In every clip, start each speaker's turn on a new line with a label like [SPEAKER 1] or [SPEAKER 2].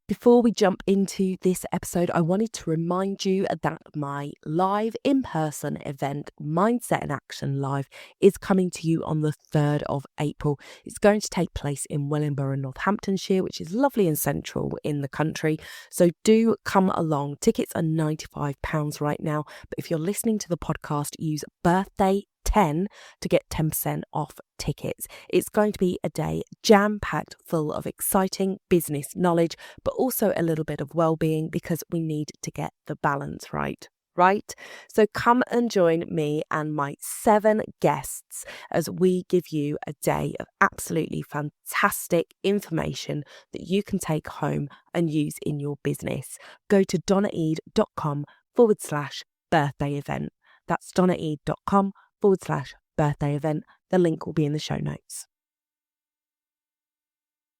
[SPEAKER 1] Before we jump into this episode, I wanted to remind you that my live in-person event, Mindset in Action Live, is coming to you on the 3rd of April. It's going to take place in Wellingborough, Northamptonshire, which is lovely and central in the country. So do come along. Tickets are £95 right now. But if you're listening to the podcast, use birthday 10 to get 10% off tickets. It's going to be a day jam-packed full of exciting business knowledge, but also a little bit of well-being because we need to get the balance right? So come and join me and my 7 guests as we give you a day of absolutely fantastic information that you can take home and use in your business. Go to donnaeade.com/birthday event. That's donnaeade.com/birthday event. The link will be in the show notes.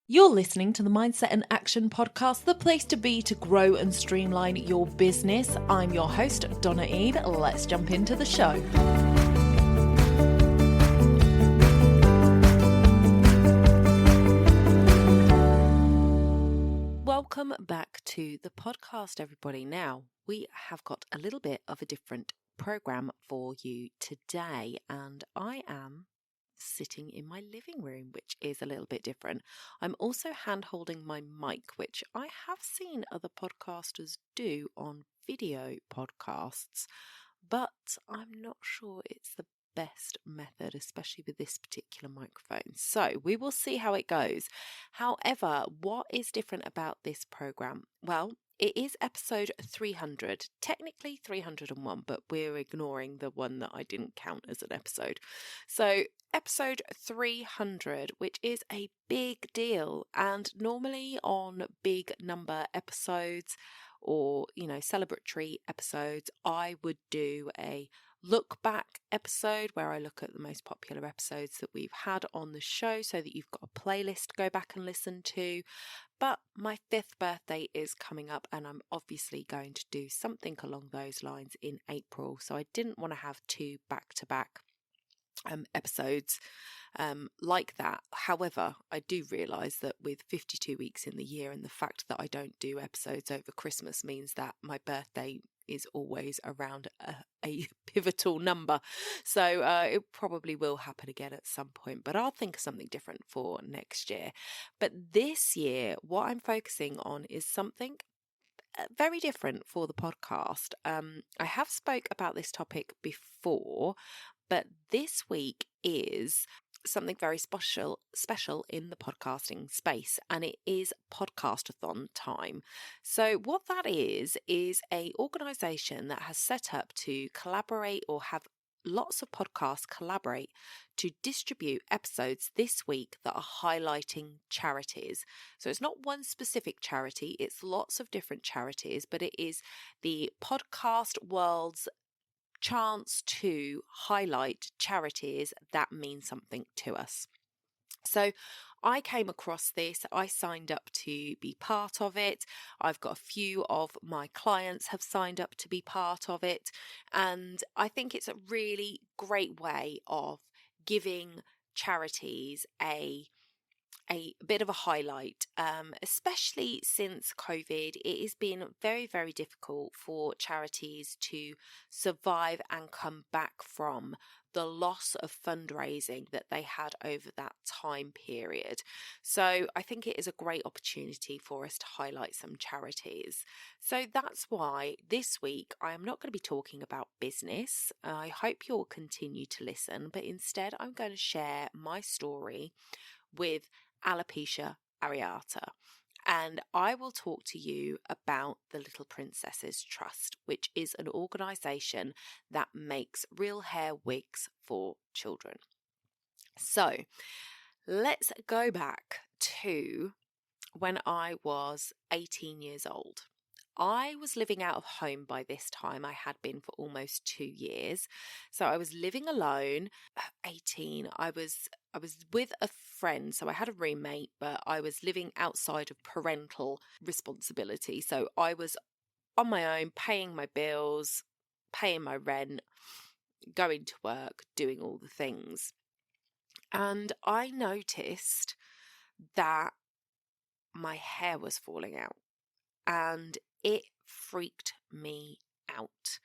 [SPEAKER 2] You're listening to the Mindset in Action podcast, the place to be to grow and streamline your business. I'm your host, Donna Eade. Let's jump into the show. Welcome back to the podcast, everybody. Now, we have got a little bit of a different program for you today, and I am sitting in my living room, which is a little bit different. I'm also hand holding my mic, which I have seen other podcasters do on video podcasts, but I'm not sure it's the best method, especially with this particular microphone. So we will see how it goes. However, what is different about this program? Well, it is episode 300, technically 301, but we're ignoring the one that I didn't count as an episode. So episode 300, which is a big deal, and normally on big number episodes or, celebratory episodes, I would do a look back episode where I look at the most popular episodes that we've had on the show so that you've got a playlist to go back and listen to. But my 5th birthday is coming up and I'm obviously going to do something along those lines in April. So I didn't want to have 2 back-to-back episodes like that. However, I do realise that with 52 weeks in the year and the fact that I don't do episodes over Christmas means that my birthday is always around a pivotal number. So it probably will happen again at some point, but I'll think of something different for next year. But this year, what I'm focusing on is something very different for the podcast. I have spoke about this topic before, but this week is something very special in the podcasting space, and it is Podcasthon time. So what that is a organisation that has set up to collaborate or have lots of podcasts collaborate to distribute episodes this week that are highlighting charities. So it's not one specific charity, it's lots of different charities, but it is the podcast world's chance to highlight charities that mean something to us. So I came across this, I signed up to be part of it. I've got a few of my clients have signed up to be part of it. And I think it's a really great way of giving charities a bit of a highlight, especially since COVID. It has been very, very difficult for charities to survive and come back from the loss of fundraising that they had over that time period. So I think it is a great opportunity for us to highlight some charities. So that's why this week I am not going to be talking about business. I hope you'll continue to listen, but instead I'm going to share my story with alopecia areata. And I will talk to you about the Little Princesses Trust, which is an organisation that makes real hair wigs for children. So let's go back to when I was 18 years old. I was living out of home by this time. I had been for almost 2 years. So I was living alone. 18, I was with a friend. So I had a roommate, but I was living outside of parental responsibility. So I was on my own, paying my bills, paying my rent, going to work, doing all the things. And I noticed that my hair was falling out. and it freaked me out.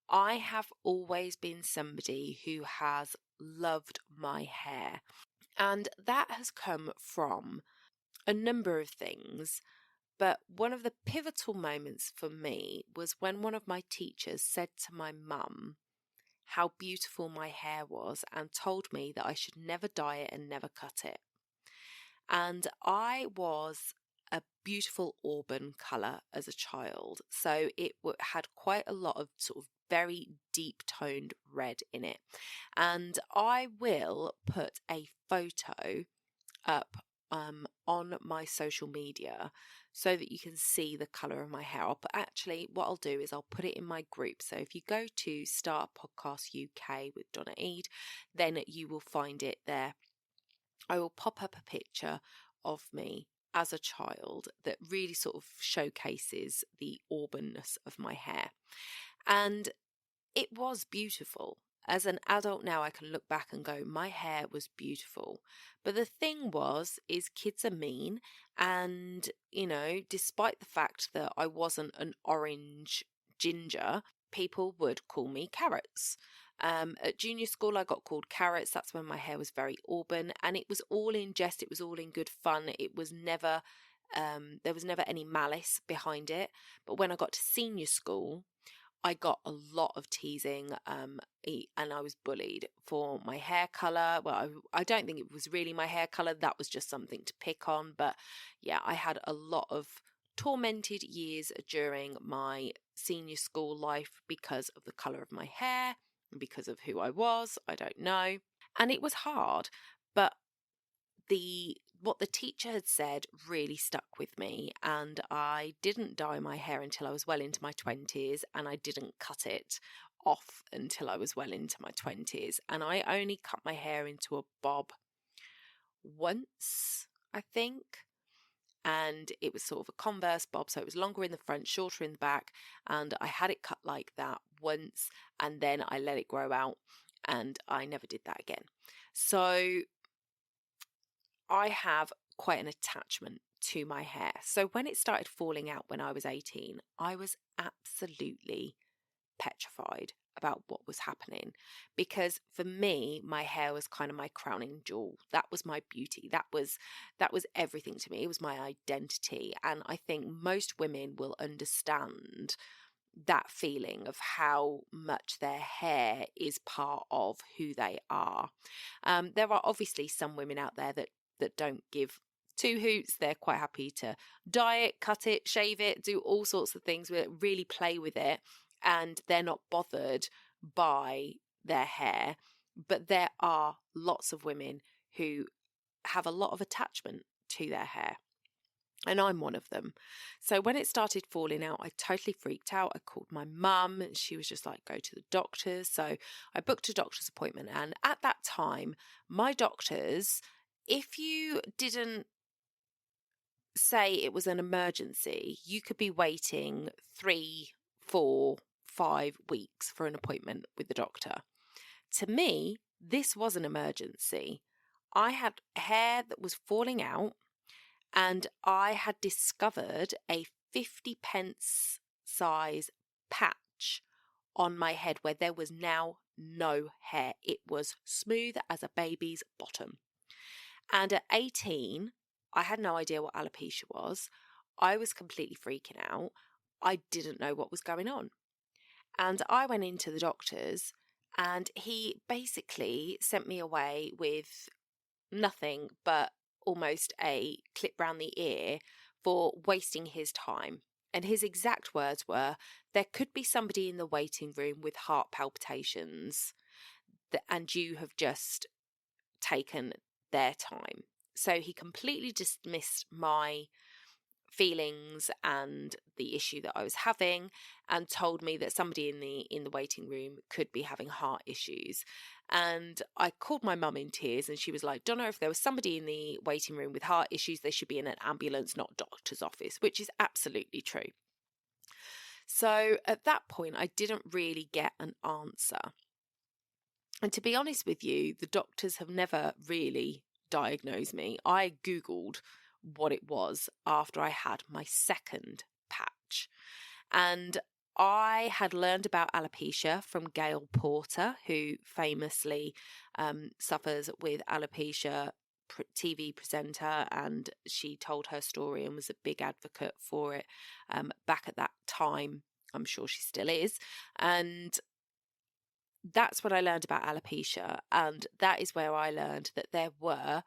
[SPEAKER 2] I have always been somebody who has loved my hair, and that has come from a number of things. But one of the pivotal moments for me was when one of my teachers said to my mum how beautiful my hair was and told me that I should never dye it and never cut it. And I was a beautiful auburn colour as a child, so it had quite a lot of sort of very deep toned red in it. And I will put a photo up on my social media so that you can see the colour of my hair. Actually, what I'll do is I'll put it in my group. So if you go to Start Podcast UK with Donna Eade, then you will find it there. I will pop up a picture of me as a child that really sort of showcases the auburnness of my hair. And it was beautiful. As an adult now, I can look back and go, my hair was beautiful. But the thing is kids are mean. And, you know, despite the fact that I wasn't an orange ginger, people would call me Carrots. At junior school, I got called Carrots. That's when my hair was very auburn. And it was all in jest. It was all in good fun. It was never, there was never any malice behind it. But when I got to senior school, I got a lot of teasing and I was bullied for my hair colour. Well, I don't think it was really my hair colour. That was just something to pick on. But yeah, I had a lot of tormented years during my senior school life because of the colour of my hair, because of who I was. I don't know. And it was hard. But what the teacher had said really stuck with me, and I didn't dye my hair until I was well into my 20s, and I didn't cut it off until I was well into my 20s, and I only cut my hair into a bob once, I think, and it was sort of a Converse bob, so it was longer in the front, shorter in the back, and I had it cut like that once, and then I let it grow out, and I never did that again. So I have quite an attachment to my hair. So when it started falling out when I was 18, I was absolutely petrified about what was happening, because for me, my hair was kind of my crowning jewel. That was my beauty. That was everything to me. It was my identity. And I think most women will understand that feeling of how much their hair is part of who they are. There are obviously some women out there that don't give two hoots. They're quite happy to dye it, cut it, shave it, do all sorts of things with it, really play with it, and they're not bothered by their hair. But there are lots of women who have a lot of attachment to their hair, and I'm one of them. So when it started falling out, I totally freaked out. I called my mum, and she was just like, go to the doctors. So I booked a doctor's appointment, and at that time, my doctors, if you didn't say it was an emergency, you could be waiting 3, 4, 5 weeks for an appointment with the doctor. To me, this was an emergency. I had hair that was falling out, and I had discovered a 50p size patch on my head where there was now no hair. It was smooth as a baby's bottom. And at 18, I had no idea what alopecia was. I was completely freaking out. I didn't know what was going on. And I went into the doctor's, and he basically sent me away with nothing but almost a clip round the ear for wasting his time. And his exact words were, there could be somebody in the waiting room with heart palpitations, and you have just taken their time. So he completely dismissed my feelings and the issue that I was having, and told me that somebody in the waiting room could be having heart issues. And I called my mum in tears, and she was like, Donna, if there was somebody in the waiting room with heart issues, they should be in an ambulance, not doctor's office, which is absolutely true. So at that point, I didn't really get an answer. And to be honest with you, the doctors have never really diagnosed me. I Googled what it was after I had my second patch. And I had learned about alopecia from Gail Porter, who famously suffers with alopecia, TV presenter, and she told her story and was a big advocate for it back at that time. I'm sure she still is. And that's what I learned about alopecia. And that is where I learned that there were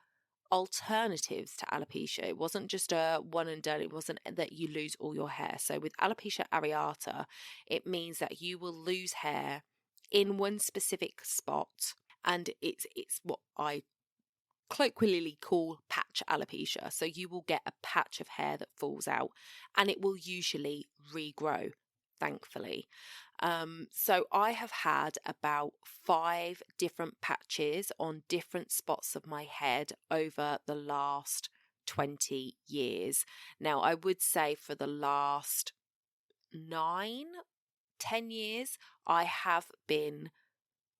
[SPEAKER 2] alternatives to alopecia. It wasn't just a one and done. It wasn't that you lose all your hair. So with alopecia areata, it means that you will lose hair in one specific spot, and it's what I colloquially call patch alopecia. So you will get a patch of hair that falls out, and it will usually regrow, thankfully. So I have had about 5 different patches on different spots of my head over the last 20 years. Now, I would say for the last 9, 10 years, I have been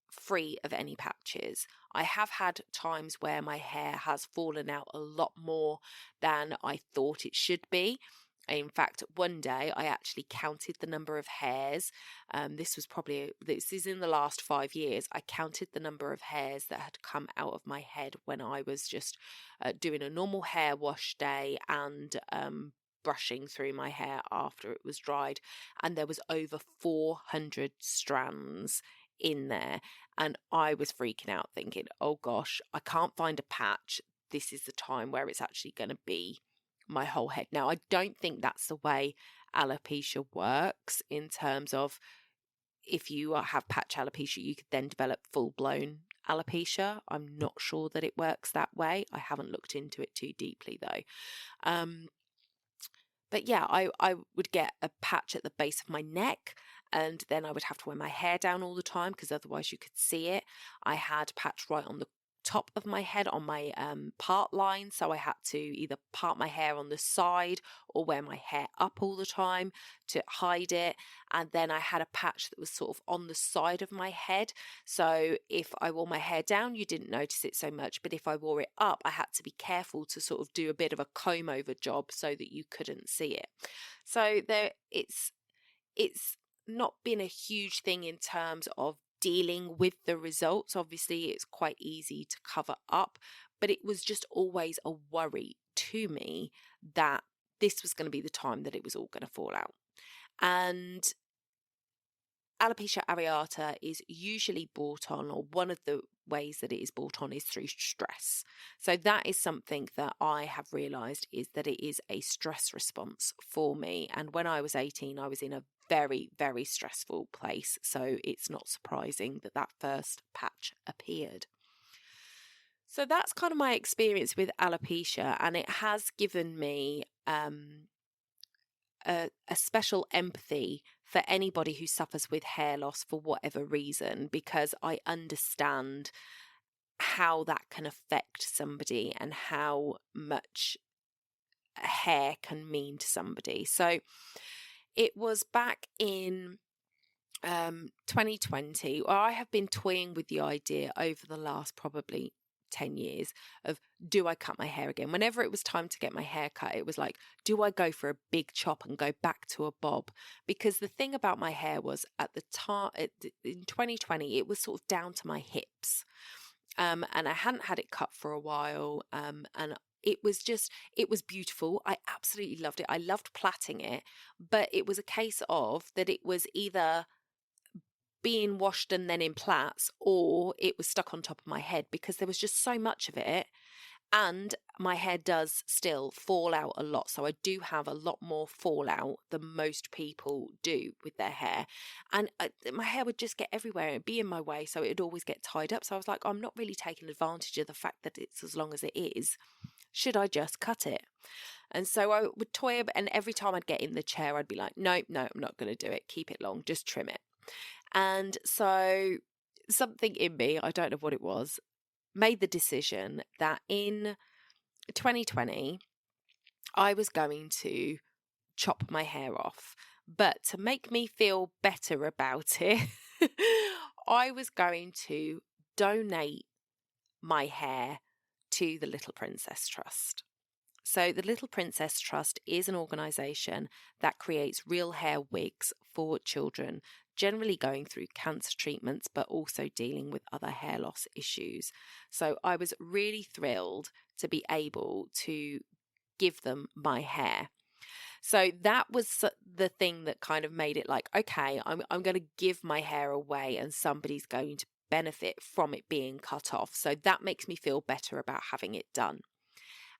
[SPEAKER 2] free of any patches. I have had times where my hair has fallen out a lot more than I thought it should be. In fact, one day I actually counted the number of hairs. This is in the last 5 years. I counted the number of hairs that had come out of my head when I was just doing a normal hair wash day and brushing through my hair after it was dried. And there was over 400 strands in there. And I was freaking out thinking, oh gosh, I can't find a patch. This is the time where it's actually going to be my whole head. Now, I don't think that's the way alopecia works, in terms of if you have patch alopecia, you could then develop full-blown alopecia. I'm not sure that it works that way. I haven't looked into it too deeply though. But yeah, I would get a patch at the base of my neck, and then I would have to wear my hair down all the time because otherwise you could see it. I had patch right on the top of my head on my part line, so I had to either part my hair on the side or wear my hair up all the time to hide it. And then I had a patch that was sort of on the side of my head, so if I wore my hair down you didn't notice it so much, but if I wore it up I had to be careful to sort of do a bit of a comb over job so that you couldn't see it. So it's not been a huge thing in terms of dealing with the results. Obviously it's quite easy to cover up, but it was just always a worry to me that this was going to be the time that it was all going to fall out. And alopecia areata is usually brought on, or one of the ways that it is brought on is through stress. So that is something that I have realised, is that it is a stress response for me. And when I was 18, I was in a very, very stressful place. So it's not surprising that that first patch appeared. So that's kind of my experience with alopecia, and it has given me a special empathy for anybody who suffers with hair loss for whatever reason, because I understand how that can affect somebody and how much hair can mean to somebody. So it was back in 2020, or I have been toying with the idea over the last probably 10 years of, do I cut my hair again? Whenever it was time to get my hair cut, it was like, do I go for a big chop and go back to a bob? Because the thing about my hair was, at the time in 2020, it was sort of down to my hips, and I hadn't had it cut for a while, and it was beautiful. I absolutely loved it. I loved plaiting it, but it was a case of that it was either being washed and then in plaits, or it was stuck on top of my head, because there was just so much of it. And my hair does still fall out a lot. So I do have a lot more fallout than most people do with their hair. And my hair would just get everywhere and be in my way. So it would always get tied up. So I was like, I'm not really taking advantage of the fact that it's as long as it is. Should I just cut it? And so I would toy, and every time I'd get in the chair, I'd be like, no, I'm not going to do it. Keep it long. Just trim it. And so something in me, I don't know what it was, made the decision that in 2020, I was going to chop my hair off. But to make me feel better about it, I was going to donate my hair to the Little Princess Trust. So the Little Princess Trust is an organisation that creates real hair wigs for children, generally going through cancer treatments, but also dealing with other hair loss issues. So I was really thrilled to be able to give them my hair. So that was the thing that kind of made it like, okay, I'm going to give my hair away and somebody's going to benefit from it being cut off. So that makes me feel better about having it done.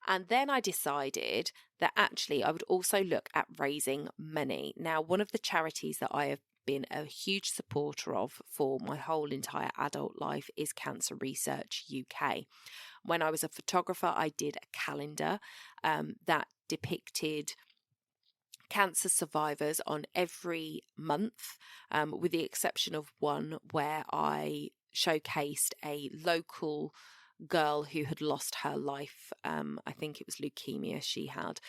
[SPEAKER 2] And then I decided that actually I would also look at raising money. Now, one of the charities that I have been a huge supporter of for my whole entire adult life is Cancer Research UK. When I was a photographer, I did a calendar that depicted cancer survivors on every month, with the exception of one where I showcased a local girl who had lost her life. I think it was leukemia she had.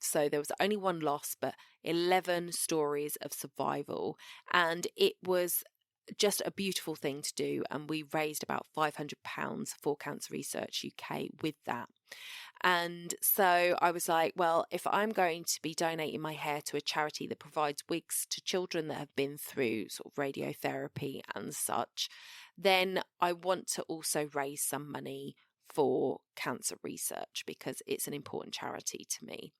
[SPEAKER 2] So there was only one loss, but 11 stories of survival. And it was just a beautiful thing to do. And we raised about £500 for Cancer Research UK with that. And so I was like, well, if I'm going to be donating my hair to a charity that provides wigs to children that have been through sort of radiotherapy and such, then I want to also raise some money for cancer research because it's an important charity to me.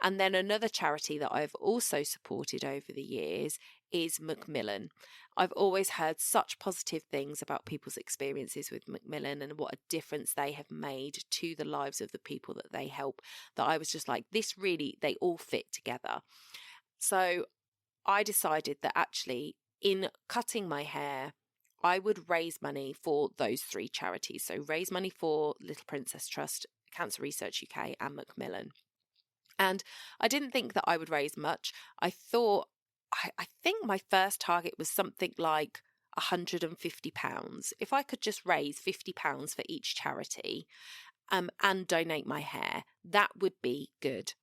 [SPEAKER 2] And then another charity that I've also supported over the years is Macmillan. I've always heard such positive things about people's experiences with Macmillan and what a difference they have made to the lives of the people that they help, that I was just like, this really, they all fit together. So I decided that actually in cutting my hair, I would raise money for those three charities. So raise money for Little Princess Trust, Cancer Research UK and Macmillan. And I didn't think that I would raise much. I think my first target was something like £150. If I could just raise £50 for each charity and donate my hair, that would be good.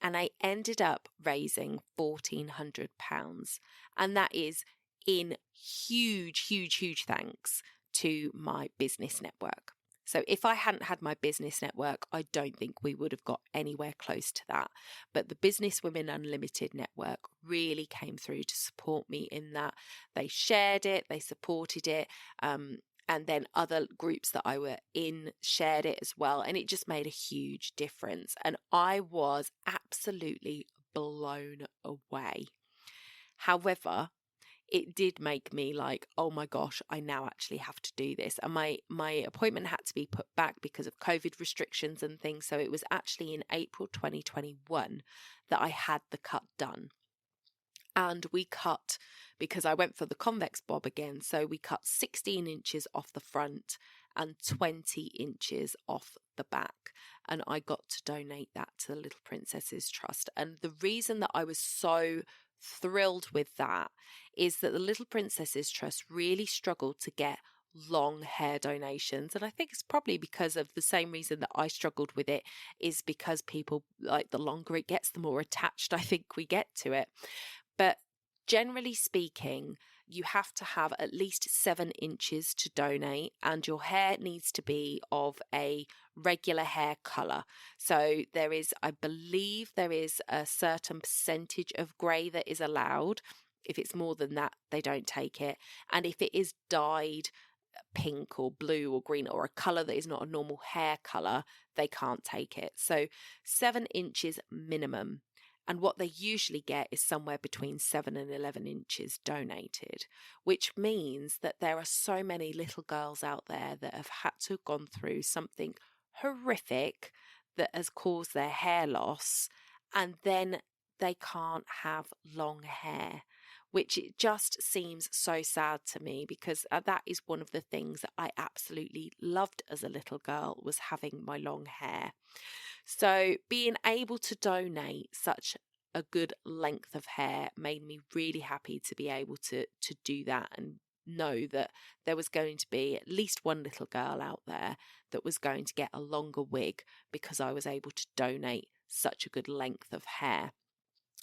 [SPEAKER 2] And I ended up raising £1,400. And that is in huge thanks to my business network. So if I hadn't had my business network, I don't think we would have got anywhere close to that. But the Business Women Unlimited network really came through to support me in that. They shared it, they supported it, and then other groups that I were in shared it as well. And it just made a huge difference. And I was absolutely blown away. However, it did make me like, oh my gosh, I now actually have to do this. And my appointment had to be put back because of COVID restrictions and things. So it was actually in April 2021 that I had the cut done. And we cut, because I went for the convex bob again, so we cut 16 inches off the front and 20 inches off the back. And I got to donate that to the Little Princesses Trust. And the reason that I was so thrilled with that is that the Little Princesses Trust really struggled to get long hair donations, and I think it's probably because of the same reason that I struggled with it, is because people, like, the longer it gets, the more attached I think we get to it. But generally speaking, you have to have at least 7 inches to donate, and your hair needs to be of a regular hair colour. So there is, I believe there is a certain percentage of grey that is allowed. If it's more than that, they don't take it. And if it is dyed pink or blue or green or a colour that is not a normal hair colour, they can't take it. So 7 inches minimum. And what they usually get is somewhere between 7 and 11 inches donated, which means that there are so many little girls out there that have had to have gone through something horrific that has caused their hair loss, and then they can't have long hair, which it just seems so sad to me, because that is one of the things that I absolutely loved as a little girl, was having my long hair. So being able to donate such a good length of hair made me really happy to be able to do that, and know that there was going to be at least one little girl out there that was going to get a longer wig because I was able to donate such a good length of hair.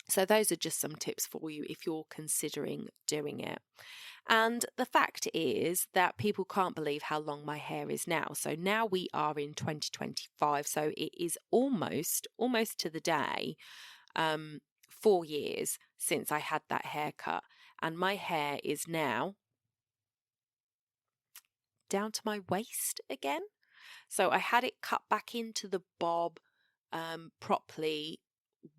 [SPEAKER 2] So those are just some tips for you if you're considering doing it. And the fact is that people can't believe how long my hair is now. So now we are in 2025. So it is almost to the day, 4 years since I had that haircut. And my hair is now down to my waist again. So I had it cut back into the bob properly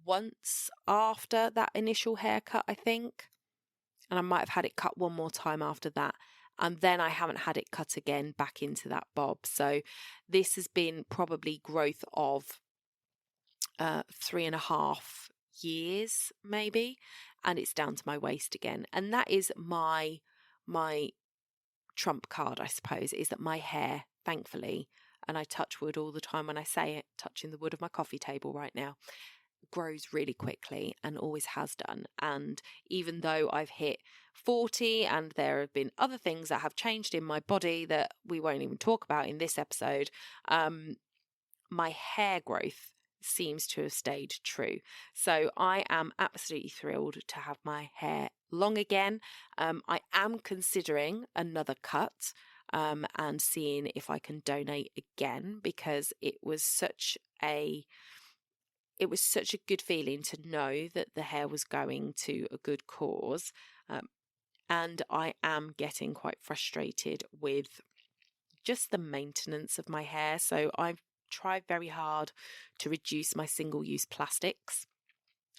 [SPEAKER 2] once after that initial haircut, I think. And I might have had it cut one more time after that. And then I haven't had it cut again back into that bob. So this has been probably growth of 3.5 years, maybe. And it's down to my waist again. And that is my trump card, I suppose, is that my hair, thankfully, and I touch wood all the time when I say it, touching the wood of my coffee table right now, grows really quickly and always has done. And even though I've hit 40 and there have been other things that have changed in my body that we won't even talk about in this episode, my hair growth seems to have stayed true. So I am absolutely thrilled to have my hair long again. I am considering another cut and seeing if I can donate again, because it was such a good feeling to know that the hair was going to a good cause. And I am getting quite frustrated with just the maintenance of my hair. So I've tried very hard to reduce my single-use plastics.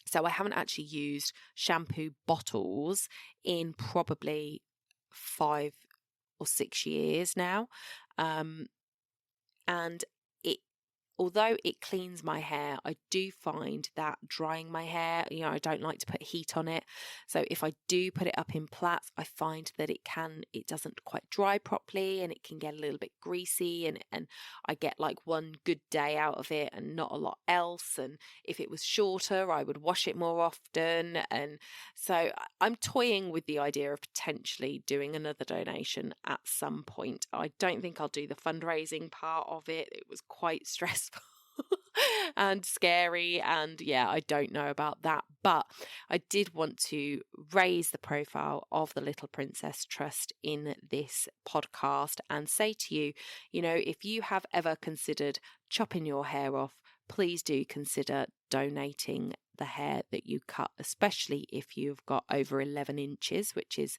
[SPEAKER 2] So I haven't actually used shampoo bottles in probably 5 or 6 years now. And although it cleans my hair, I do find that drying my hair, I don't like to put heat on it. So if I do put it up in plaits, I find that it doesn't quite dry properly, and it can get a little bit greasy, and I get like one good day out of it and not a lot else. And if it was shorter, I would wash it more often. And so I'm toying with the idea of potentially doing another donation at some point. I don't think I'll do the fundraising part of it. It was quite stressful and scary, and I don't know about that, but I did want to raise the profile of the Little Princess Trust in this podcast and say to you, if you have ever considered chopping your hair off, please do consider donating the hair that you cut, especially if you've got over 11 inches, which is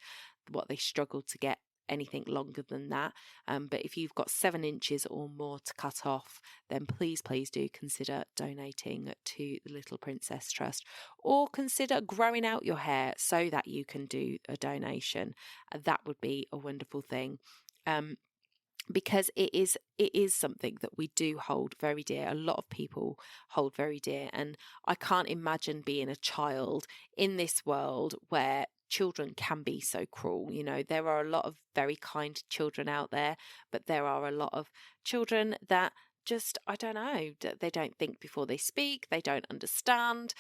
[SPEAKER 2] what they struggle to get anything longer than that. But if you've got 7 inches or more to cut off, then please do consider donating to the Little Princess Trust, or consider growing out your hair so that you can do a donation. That would be a wonderful thing. Because it is something that we do hold very dear. A lot of people hold very dear, and I can't imagine being a child in this world where children can be so cruel. There are a lot of very kind children out there, but there are a lot of children that just, I don't know, they don't think before they speak, they don't understand,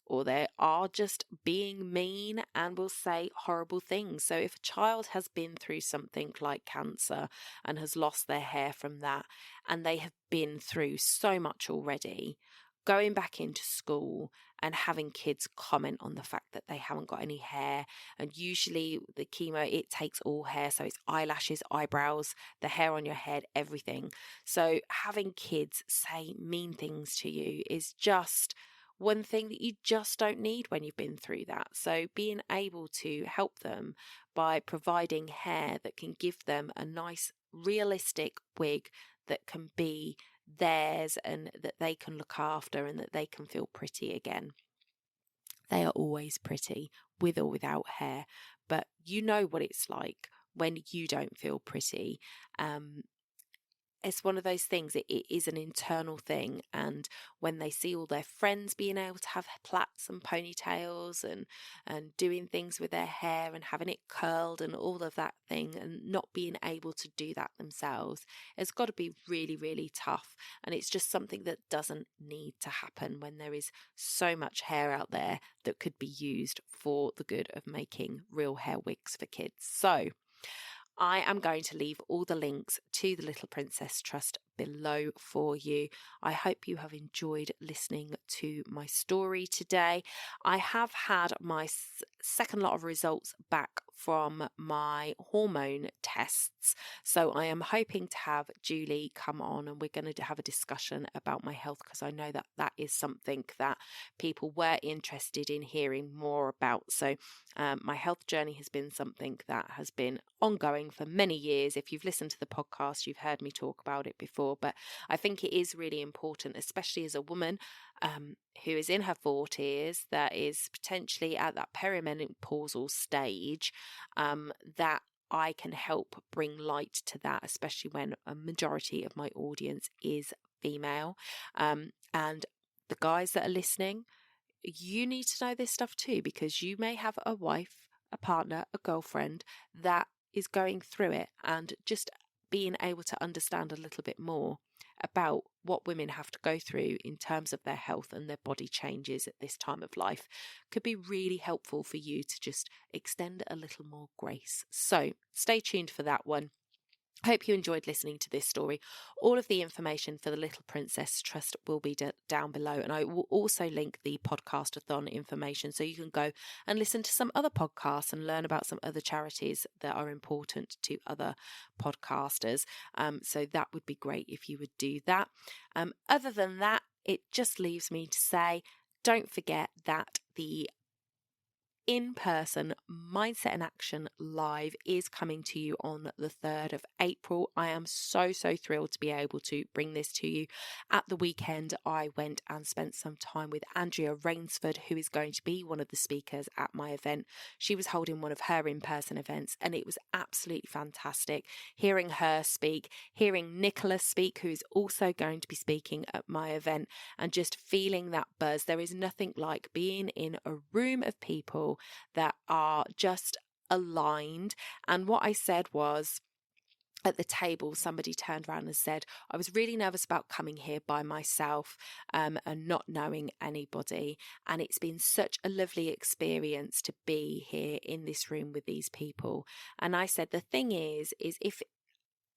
[SPEAKER 2] or they are just being mean and will say horrible things. So if a child has been through something like cancer and has lost their hair from that, and they have been through so much already, going back into school and having kids comment on the fact that they haven't got any hair, and usually the chemo, it takes all hair, so it's eyelashes, eyebrows, the hair on your head, everything. So having kids say mean things to you is just one thing that you just don't need when you've been through that. So being able to help them by providing hair that can give them a nice realistic wig that can be theirs and that they can look after and that they can feel pretty again. They are always pretty with or without hair, but you know what it's like when you don't feel pretty. It's one of those things, it is an internal thing, and when they see all their friends being able to have plaits and ponytails and doing things with their hair and having it curled and all of that thing, and not being able to do that themselves, it's got to be really, really tough. And it's just something that doesn't need to happen when there is so much hair out there that could be used for the good of making real hair wigs for kids. So I am going to leave all the links to the Little Princess Trust below for you. I hope you have enjoyed listening to my story today. I have had my second lot of results back from my hormone tests, so I am hoping to have Julie come on and we're going to have a discussion about my health, because I know that that is something that people were interested in hearing more about. So my health journey has been something that has been ongoing for many years. If you've listened to the podcast, you've heard me talk about it before, but I think it is really important, especially as a woman who is in her 40s, that is potentially at that perimenopausal stage, that I can help bring light to that, especially when a majority of my audience is female. And the guys that are listening, you need to know this stuff too, because you may have a wife, a partner, a girlfriend that is going through it, and just being able to understand a little bit more about what women have to go through in terms of their health and their body changes at this time of life could be really helpful for you to just extend a little more grace. So stay tuned for that one. Hope you enjoyed listening to this story. All of the information for the Little Princess Trust will be down below, and I will also link the Podcasthon information so you can go and listen to some other podcasts and learn about some other charities that are important to other podcasters. So that would be great if you would do that. Other than that, it just leaves me to say, don't forget that the in-person Mindset in Action Live is coming to you on the 3rd of April. I am so thrilled to be able to bring this to you. At the weekend, I went and spent some time with Andrea Rainsford, who is going to be one of the speakers at my event. She was holding one of her in-person events, and it was absolutely fantastic hearing her speak, hearing Nicholas speak, who is also going to be speaking at my event, and just feeling that buzz. There is nothing like being in a room of people that are just aligned. And what I said was, at the table, somebody turned around and said, I was really nervous about coming here by myself and not knowing anybody. And it's been such a lovely experience to be here in this room with these people. And I said, the thing is if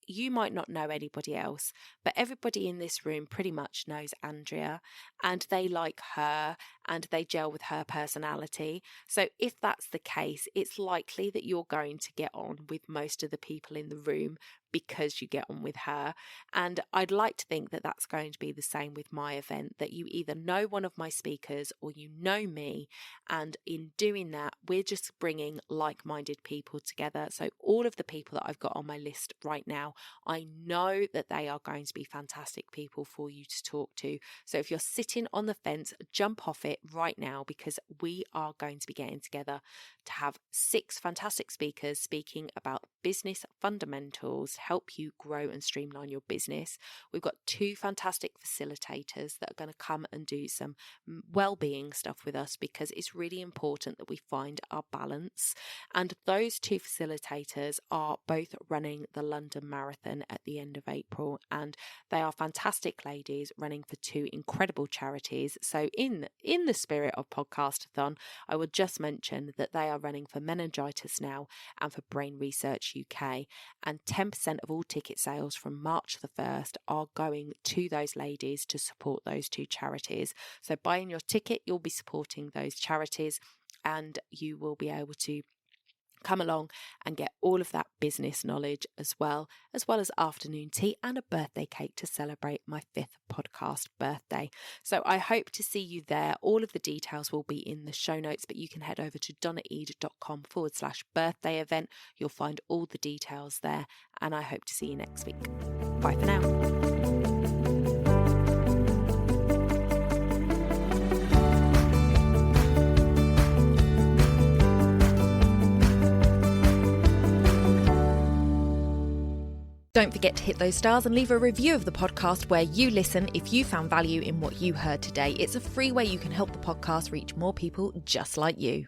[SPEAKER 2] you might not know anybody else, but everybody in this room pretty much knows Andrea, and they like her and they gel with her personality. So if that's the case, it's likely that you're going to get on with most of the people in the room because you get on with her. And I'd like to think that that's going to be the same with my event, that you either know one of my speakers or you know me. And in doing that, we're just bringing like-minded people together. So all of the people that I've got on my list right now, I know that they are going to be fantastic people for you to talk to. So if you're sitting on the fence, jump off it right now, because we are going to be getting together to have 6 fantastic speakers speaking about business fundamentals, help you grow and streamline your business. We've got 2 fantastic facilitators that are going to come and do some well-being stuff with us, because it's really important that we find our balance. And those 2 facilitators are both running the London Marathon at the end of April, and they are fantastic ladies running for 2 incredible charities. So in the spirit of Podcasthon, I would just mention that they are running for Meningitis Now and for Brain Research UK, and 10% of all ticket sales from March the 1st are going to those ladies to support those 2 charities. So buying your ticket, you'll be supporting those charities, and you will be able to come along and get all of that business knowledge as well as afternoon tea and a birthday cake to celebrate my 5th podcast birthday. So I hope to see you there. All of the details will be in the show notes, but you can head over to donnaeade.com/birthday event. You'll find all the details there, and I hope to see you next week. Bye for now. Don't forget to hit those stars and leave a review of the podcast where you listen if you found value in what you heard today. It's a free way you can help the podcast reach more people just like you.